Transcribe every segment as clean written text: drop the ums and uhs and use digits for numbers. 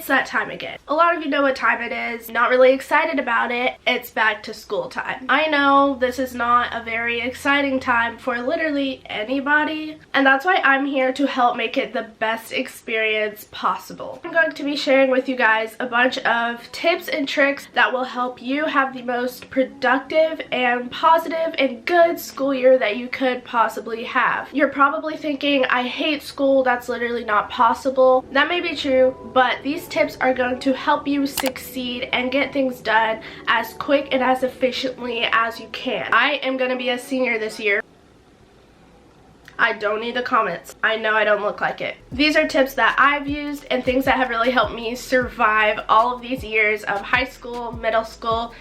it's that time again. A lot of you know what time it is. Not really excited about it. It's back to school time. I know this is not a very exciting time for literally anybody, and that's why I'm here to help make it the best experience possible. I'm going to be sharing with you guys a bunch of tips and tricks that will help you have the most productive and positive and good school year that you could possibly have. You're probably thinking, I hate school, that's literally not possible. That may be true, but these tips are going to help you succeed and get things done as quick and as efficiently as you can. I am going to be a senior this year. I don't need the comments. I know I don't look like it. These are tips that I've used and things that have really helped me survive all of these years of high school, middle school,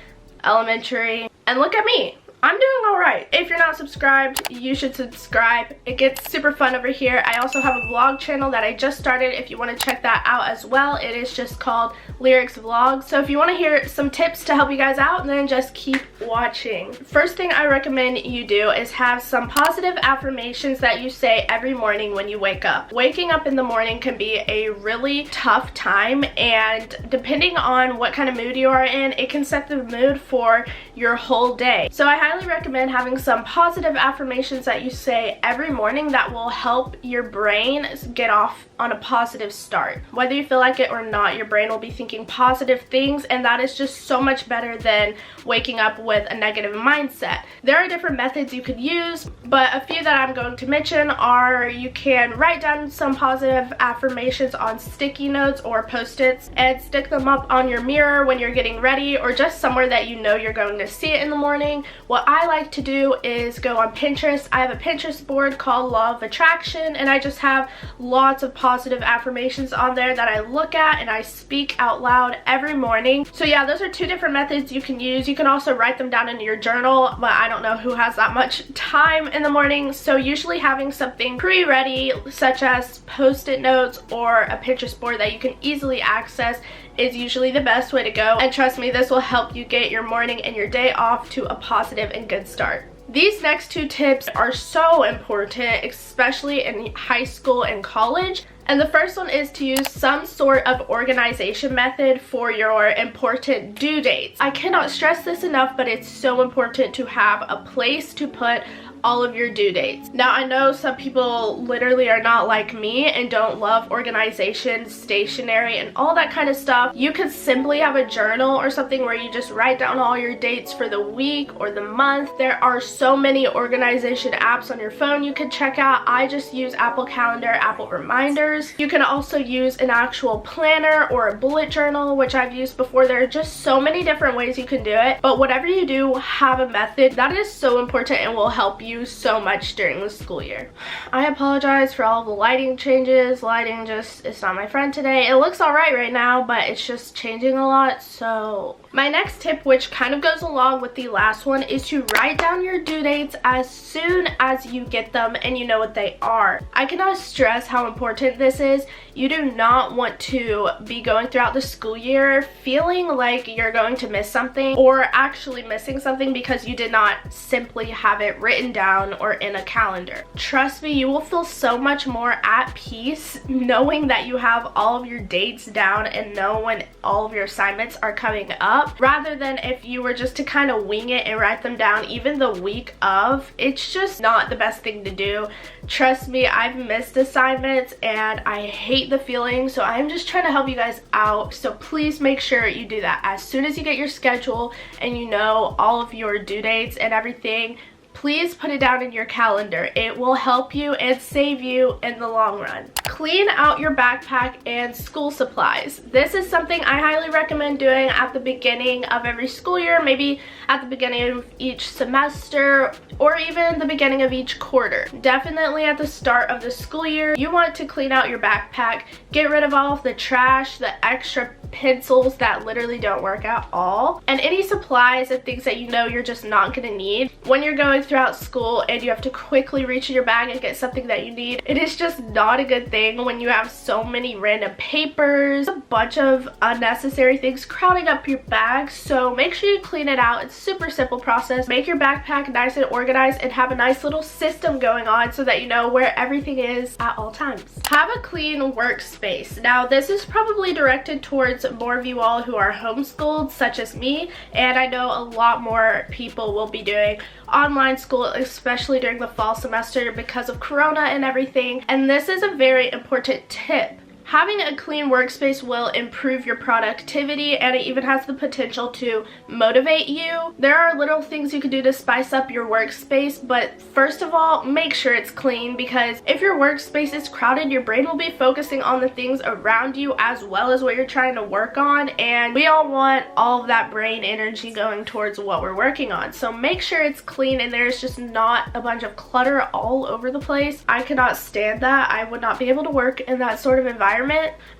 elementary, and look at me. I'm doing alright. If you're not subscribed, you should subscribe. It gets super fun over here. I also have a vlog channel that I just started if you want to check that out as well. It is just called Lyrics Vlogs. So if you want to hear some tips to help you guys out, then just keep watching. First thing I recommend you do is have some positive affirmations that you say every morning when you wake up. Waking up in the morning can be a really tough time, and depending on what kind of mood you are in, it can set the mood for your whole day. So I highly recommend having some positive affirmations that you say every morning that will help your brain get off on a positive start. Whether you feel like it or not, your brain will be thinking positive things, and that is just so much better than waking up with a negative mindset. There are different methods you could use, but a few that I'm going to mention are you can write down some positive affirmations on sticky notes or post-its and stick them up on your mirror when you're getting ready, or just somewhere that you know you're going to see it in the morning. What I like to do is go on Pinterest. I have a Pinterest board called Law of Attraction, and I just have lots of positive affirmations on there that I look at and I speak out loud every morning. So yeah, those are two different methods you can use. You can also write them down in your journal, but I don't know who has that much time in the morning, so usually having something pre-ready such as post-it notes or a Pinterest board that you can easily access is usually the best way to go, and trust me, this will help you get your morning and your day off to a positive and good start. These next two tips are so important, especially in high school and college. And the first one is to use some sort of organization method for your important due dates. I cannot stress this enough, but it's so important to have a place to put all of your due dates. Now, I know some people literally are not like me and don't love organization, stationery, and all that kind of stuff. You could simply have a journal or something where you just write down all your dates for the week or the month. There are so many organization apps on your phone you could check out. I just use Apple Calendar, Apple Reminders. You can also use an actual planner or a bullet journal, which I've used before. There are just so many different ways you can do it, but whatever you do, have a method. That is so important and will help you so much during the school year. I apologize for all the lighting changes. Lighting just is not my friend today. It looks alright right now, but it's just changing a lot. So my next tip, which kind of goes along with the last one, is to write down your due dates as soon as you get them and you know what they are. I cannot stress how important this is. You do not want to be going throughout the school year feeling like you're going to miss something, or actually missing something because you did not simply have it written down or in a calendar. Trust me, you will feel so much more at peace knowing that you have all of your dates down and know when all of your assignments are coming up, rather than if you were just to kind of wing it and write them down even the week of. It's just not the best thing to do. Trust me, I've missed assignments and I hate the feeling, so I'm just trying to help you guys out. So please make sure you do that as soon as you get your schedule and you know all of your due dates and everything. Please put it down in your calendar. It will help you and save you in the long run. Clean out your backpack and school supplies. This is something I highly recommend doing at the beginning of every school year, maybe at the beginning of each semester, or even the beginning of each quarter. Definitely at the start of the school year, you want to clean out your backpack, get rid of all of the trash, the extra pencils that literally don't work at all, and any supplies and things that you know you're just not going to need when you're going going throughout school and you have to quickly reach in your bag and get something that you need, it is just not a good thing when you have so many random papers, a bunch of unnecessary things crowding up your bag. So make sure you clean it out. It's a super simple process. Make your backpack nice and organized and have a nice little system going on so that you know where everything is at all times. Have a clean workspace. Now this is probably directed towards more of you all who are homeschooled, such as me, and I know a lot more people will be doing online school, especially during the fall semester because of Corona and everything. And this is a very important tip. Having a clean workspace will improve your productivity, and it even has the potential to motivate you. There are little things you can do to spice up your workspace, but first of all, make sure it's clean, because if your workspace is crowded, your brain will be focusing on the things around you as well as what you're trying to work on, and we all want all of that brain energy going towards what we're working on. So make sure it's clean and there's just not a bunch of clutter all over the place. I cannot stand that. I would not be able to work in that sort of environment.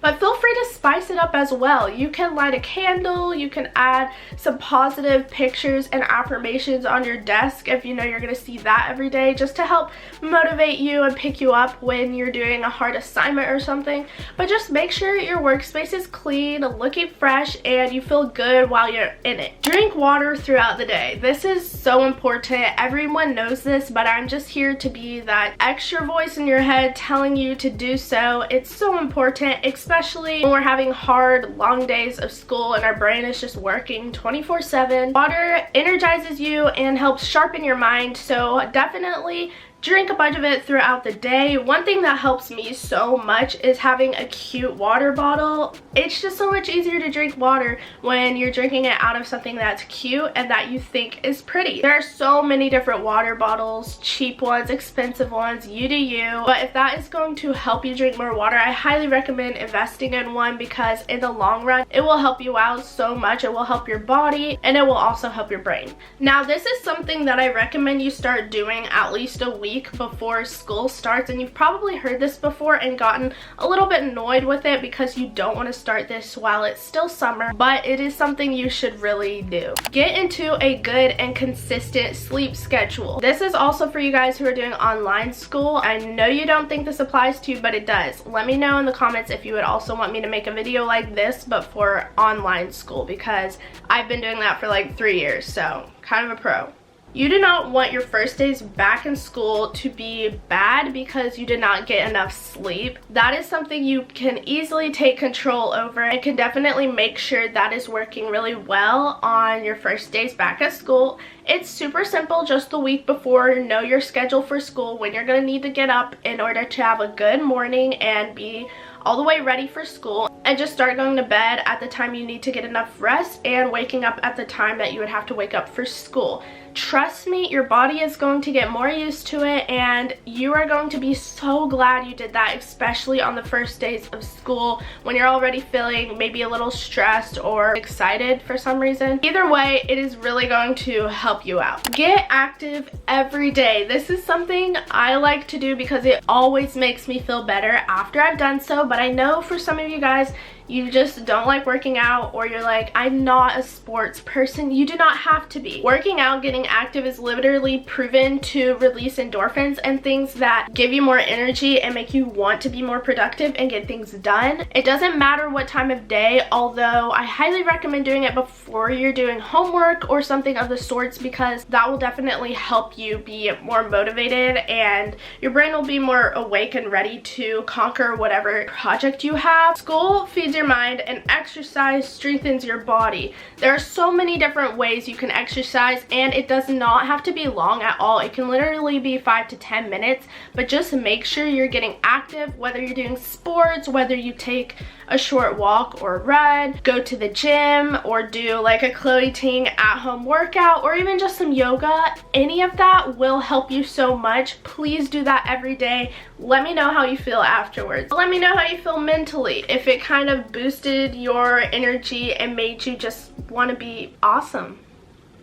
But feel free to spice it up as well. You can light a candle, you can add some positive pictures and affirmations on your desk if you know you're going to see that every day, just to help motivate you and pick you up when you're doing a hard assignment or something. But just make sure your workspace is clean, looking fresh, and you feel good while you're in it. Drink water throughout the day. This is so important. Everyone knows this, but I'm just here to be that extra voice in your head telling you to do so. It's so important, especially when we're having hard, long days of school and our brain is just working 24/7. Water energizes you and helps sharpen your mind, so definitely drink a bunch of it throughout the day. One thing that helps me so much is having a cute water bottle. It's just so much easier to drink water when you're drinking it out of something that's cute and that you think is pretty. There are so many different water bottles, cheap ones, expensive ones, you do you. But if that is going to help you drink more water, I highly recommend investing in one, because in the long run, it will help you out so much. It will help your body and it will also help your brain. Now, this is something that I recommend you start doing at least a week before school starts, and you've probably heard this before and gotten a little bit annoyed with it because you don't want to start this while it's still summer, but it is something you should really do. Get into a good and consistent sleep schedule. This is also for you guys who are doing online school. I know you don't think this applies to you, but it does. Let me know in the comments if you would also want me to make a video like this but for online school, because I've been doing that for like 3 years, so kind of a pro. You do not want your first days back in school to be bad because you did not get enough sleep. That is something you can easily take control over and can definitely make sure that is working really well on your first days back at school. It's super simple. Just the week before, know your schedule for school, when you're going to need to get up in order to have a good morning and be all the way ready for school, and just start going to bed at the time you need to get enough rest and waking up at the time that you would have to wake up for school. Trust me, your body is going to get more used to it and you are going to be so glad you did that, especially on the first days of school when you're already feeling maybe a little stressed or excited for some reason. Either way, it is really going to help you out. Get active every day. This is something I like to do because it always makes me feel better after I've done so, but I know for some of you guys, you just don't like working out, or you're like, I'm not a sports person. You do not have to be. Working out, getting active is literally proven to release endorphins and things that give you more energy and make you want to be more productive and get things done. It doesn't matter what time of day, although I highly recommend doing it before you're doing homework or something of the sorts, because that will definitely help you be more motivated and your brain will be more awake and ready to conquer whatever project you have. School feeds your mind and exercise strengthens your body. There are so many different ways you can exercise, and it does not have to be long at all. It can literally be 5 to 10 minutes, but just make sure you're getting active, whether you're doing sports, whether you take a short walk or run, go to the gym, or do like a Chloe Ting at-home workout, or even just some yoga. Any of that will help you so much. Please do that every day. Let me know how you feel afterwards. Let me know how you feel mentally, if it kind of boosted your energy and made you just want to be awesome.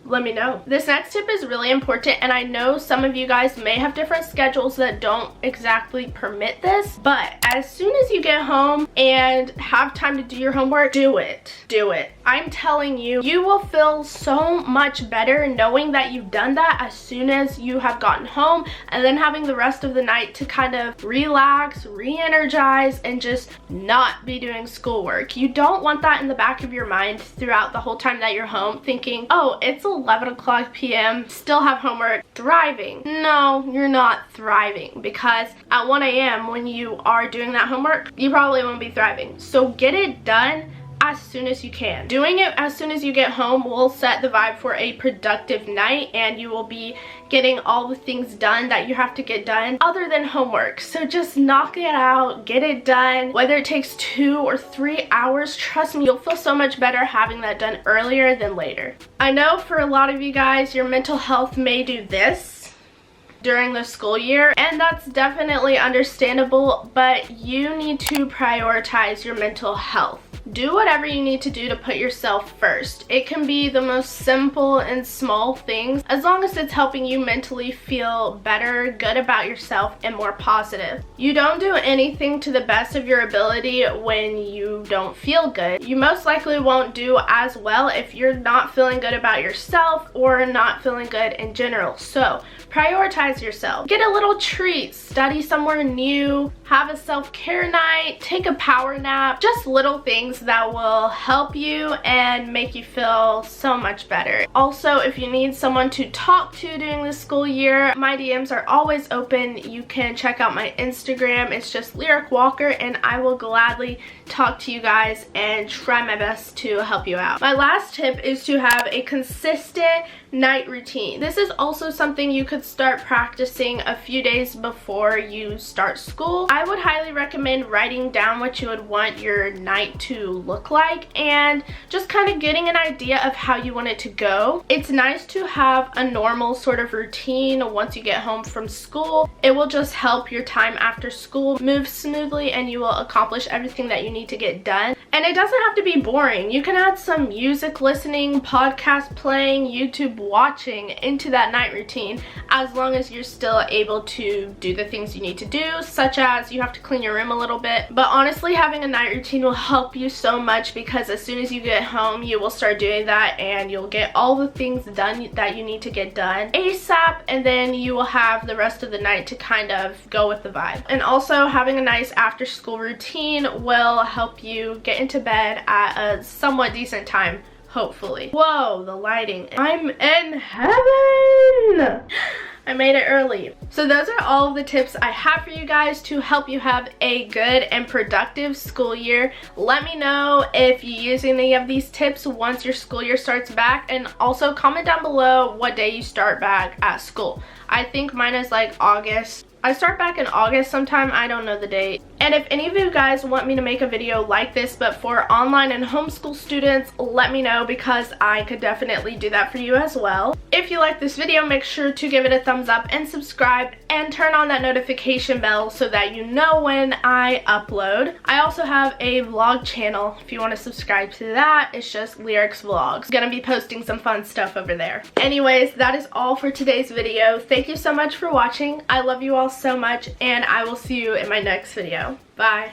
Let me know. This next tip is really important, and I know some of you guys may have different schedules that don't exactly permit this, but as soon as you get home and have time to do your homework, do it. Do it. I'm telling you, you will feel so much better knowing that you've done that as soon as you have gotten home, and then having the rest of the night to kind of relax, re-energize, and just not be doing schoolwork. You don't want that in the back of your mind throughout the whole time that you're home, thinking, oh, it's 11 o'clock p.m., still have homework, thriving. No, you're not thriving, because at 1 a.m. when you are doing that homework, you probably won't be thriving. So get it done as soon as you can. Doing it as soon as you get home will set the vibe for a productive night, and you will be getting all the things done that you have to get done other than homework. So just knock it out, get it done. Whether it takes 2 or 3 hours, trust me, you'll feel so much better having that done earlier than later. I know for a lot of you guys, your mental health may do this during the school year, and that's definitely understandable, but you need to prioritize your mental health. Do whatever you need to do to put yourself first. It can be the most simple and small things, as long as it's helping you mentally feel better, good about yourself, and more positive. You don't do anything to the best of your ability when you don't feel good. You most likely won't do as well if you're not feeling good about yourself or not feeling good in general. So prioritize yourself. Get a little treat, study somewhere new, have a self-care night, take a power nap, just little things that will help you and make you feel so much better. Also, if you need someone to talk to during the school year, my DMs are always open. You can check out my Instagram. It's just Lyric Walker, and I will gladly talk to you guys and try my best to help you out. My last tip is to have a consistent night routine. This is also something you could start practicing a few days before you start school. I would highly recommend writing down what you would want your night to look like and just kind of getting an idea of how you want it to go. It's nice to have a normal sort of routine once you get home from school. It will just help your time after school move smoothly, and you will accomplish everything that you need to get done. And it doesn't have to be boring. You can add some music listening, podcast playing, YouTube watching into that night routine, as long as you're still able to do the things you need to do, such as you have to clean your room a little bit. But honestly, having a night routine will help you so much, because as soon as you get home, you will start doing that, and you'll get all the things done that you need to get done ASAP, and then you will have the rest of the night to kind of go with the vibe. And also, having a nice after school routine will help you get into bed at a somewhat decent time, hopefully. Whoa, the lighting. I'm in heaven! I made it early. So those are all of the tips I have for you guys to help you have a good and productive school year. Let me know if you use any of these tips once your school year starts back, and also comment down below what day you start back at school. I think mine is like August. I start back in August sometime, I don't know the date. And if any of you guys want me to make a video like this but for online and homeschool students, let me know, because I could definitely do that for you as well. If you like this video, make sure to give it a thumbs up and subscribe, and turn on that notification bell so that you know when I upload. I also have a vlog channel if you want to subscribe to that. It's just Lyrics Vlogs. Gonna be posting some fun stuff over there. Anyways, that is all for today's video. Thank you so much for watching. I love you all so much, and I will see you in my next video. Bye.